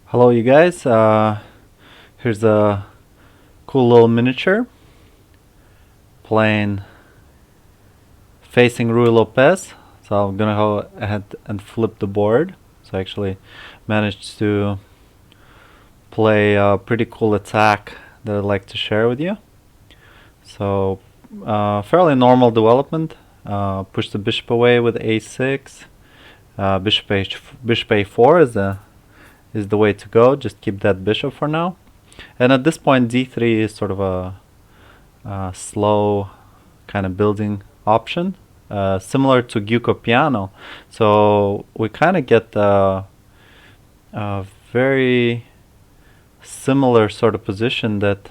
Hello you guys, here's a cool little miniature playing facing Rui Lopez. So I'm gonna go ahead and flip the board. So I actually managed to play a pretty cool attack that I'd like to share with you. So fairly normal development. Push the bishop away with a6. Bishop a4 is the way to go. Just keep that bishop for now. And at this point, d3 is sort of a slow kind of building option, similar to Guicco piano. So we kind of get a very similar sort of position that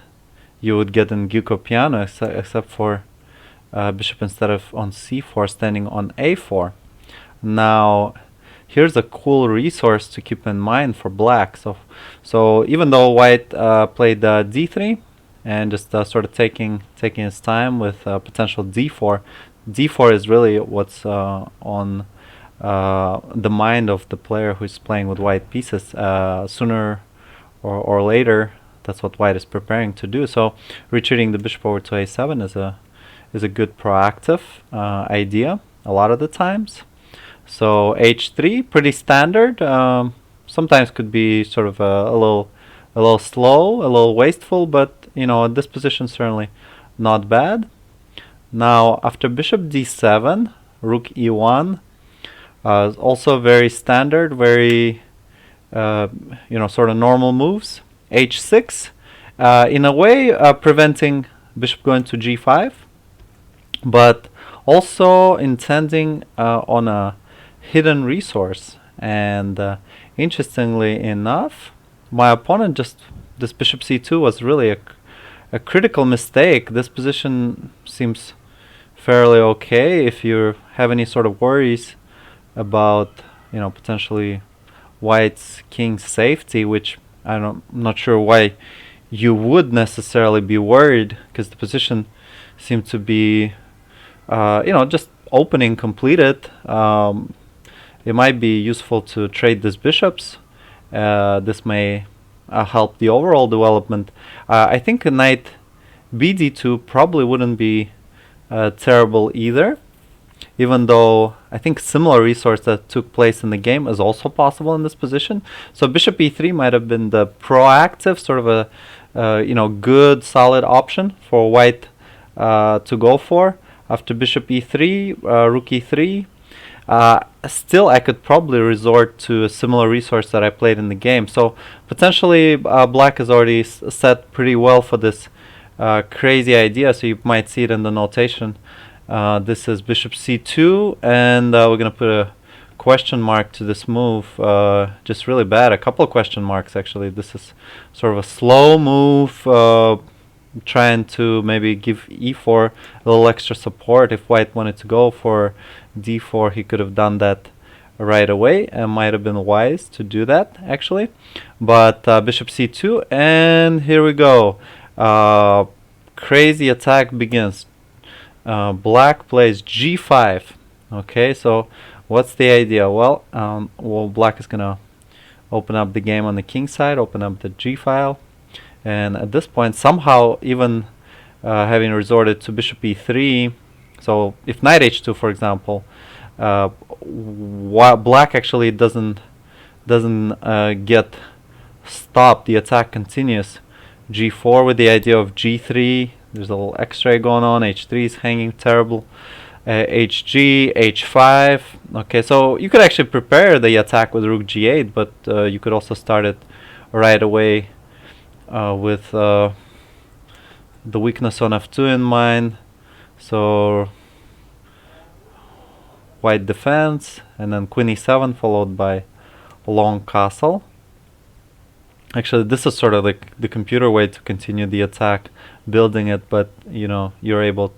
you would get in Guicco piano, except for bishop, instead of on c4, standing on a4. Now, here's a cool resource to keep in mind for black. So even though white played d3 and just sort of taking his time with potential d4, d4 is really what's on the mind of the player who's playing with white pieces. Sooner or later, that's what white is preparing to do. So retreating the bishop over to a7 is a good proactive idea a lot of the times. So h3, pretty standard. Sometimes could be sort of a little slow, a little wasteful, but at this position certainly not bad. Now after bishop d7, rook e1, also very standard, very sort of normal moves. h6, in a way preventing bishop going to g5, but also intending on a hidden resource. And interestingly enough, my opponent this bishop c2 was really a critical mistake. This position seems fairly okay if you have any sort of worries about potentially white's king's safety, which I'm not sure why you would necessarily be worried, because the position seemed to be just opening completed. It might be useful to trade these bishops. This may help the overall development. I think a knight bd2 probably wouldn't be terrible either, even though I think similar resource that took place in the game is also possible in this position. So bishop e3 might have been the proactive sort of a good solid option for white to go for. After bishop e3, rook e3, still I could probably resort to a similar resource that I played in the game. So potentially black is already set pretty well for this crazy idea. So you might see it in the notation. This is bishop c2, and we're going to put a question mark to this move. Just really bad. A couple of question marks actually. This is sort of a slow move, trying to maybe give e4 a little extra support. If white wanted to go for d4, he could have done that right away, and might have been wise to do that actually. But bishop c2, and here we go. Crazy attack begins. Black plays g5. Okay, so what's the idea? Well, black is gonna open up the game on the king side, open up the g file. And at this point, somehow, even having resorted to bishop e3, so if knight h2, for example, while black actually doesn't get stopped, the attack continues. g4 with the idea of g3. There's a little x-ray going on. h3 is hanging terrible. hg, h5. Okay, so you could actually prepare the attack with rook g8, but you could also start it right away with the weakness on f2 in mind. So white defense, and then queen e7 followed by a long castle. Actually, this is sort of like the computer way to continue the attack, building it, but you're able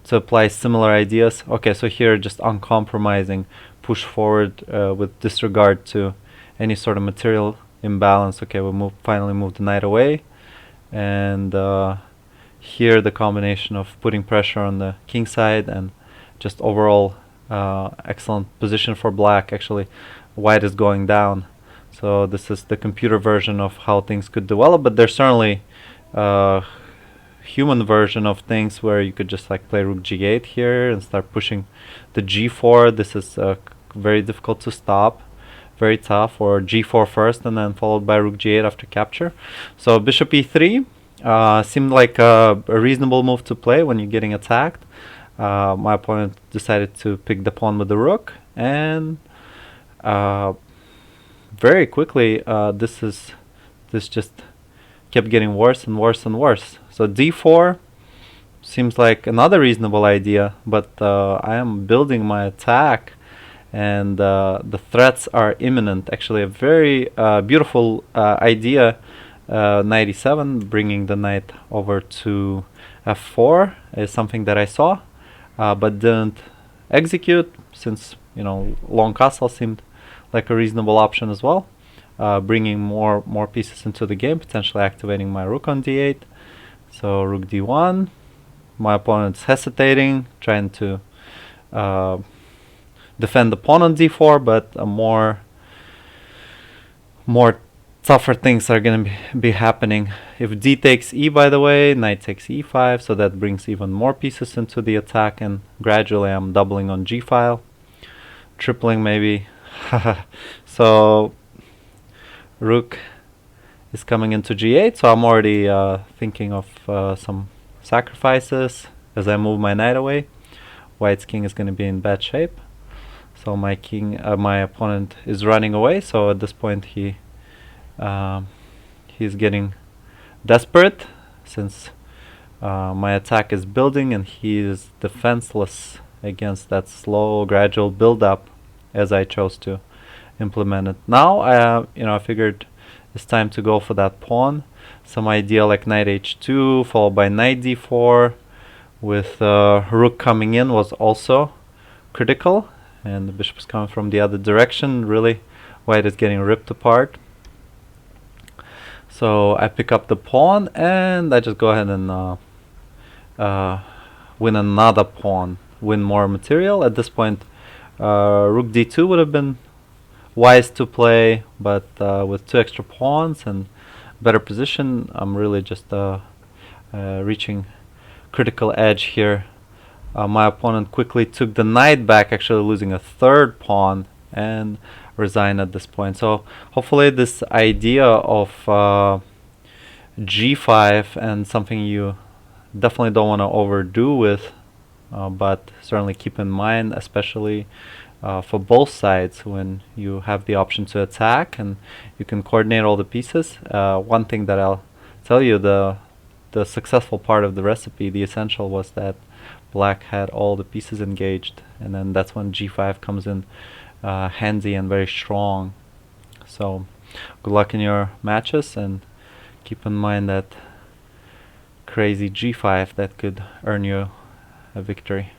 to apply similar ideas. Okay, so here just uncompromising, push forward with disregard to any sort of material imbalance. Okay, we finally moved the knight away, and here the combination of putting pressure on the king side and just overall excellent position for black. Actually, white is going down, So this is the computer version of how things could develop, but there's certainly human version of things where you could just like play rook g8 here and start pushing the g4. This is very difficult to stop, very tough. Or g4 first and then followed by rook g8 after capture. So bishop e3 seemed like a reasonable move to play when you're getting attacked. My opponent decided to pick the pawn with the rook, and very quickly this just kept getting worse and worse and worse. So d4 seems like another reasonable idea, but I am building my attack, and the threats are imminent. Actually, a very beautiful idea, knight e7, bringing the knight over to f4 is something that I saw, but didn't execute, since long castle seemed like a reasonable option as well. Bringing more pieces into the game, potentially activating my rook on d8. So rook d1. My opponent's hesitating, trying to defend the pawn on d4, but more tougher things are going to be happening. If d takes e, by the way, knight takes e5, so that brings even more pieces into the attack, and gradually I'm doubling on g file, tripling maybe. So rook is coming into g8, so I'm already thinking of some sacrifices as I move my knight away. White's king is going to be in bad shape, so my opponent is running away. So at this point he's getting desperate, since my attack is building and he is defenseless against that slow gradual build up as I chose to implement it. Now I figured it's time to go for that pawn. Some idea like knight h2 followed by knight d4 with rook coming in was also critical, and the bishop is coming from the other direction. Really, white is getting ripped apart. So I pick up the pawn and I just go ahead and win another pawn, win more material. At this point rook d2 would have been wise to play, but with 2 extra pawns and better position, I'm really just reaching critical edge here. My opponent quickly took the knight back, actually losing a 3rd pawn, and resigned at this point. So hopefully this idea of g5, and something you definitely don't want to overdo with, but certainly keep in mind, especially for both sides, when you have the option to attack and you can coordinate all the pieces. One thing that I'll tell you, the successful part of the recipe, the essential, was that black had all the pieces engaged, and then that's when g5 comes in handy and very strong. So good luck in your matches, and keep in mind that crazy g5 that could earn you a victory.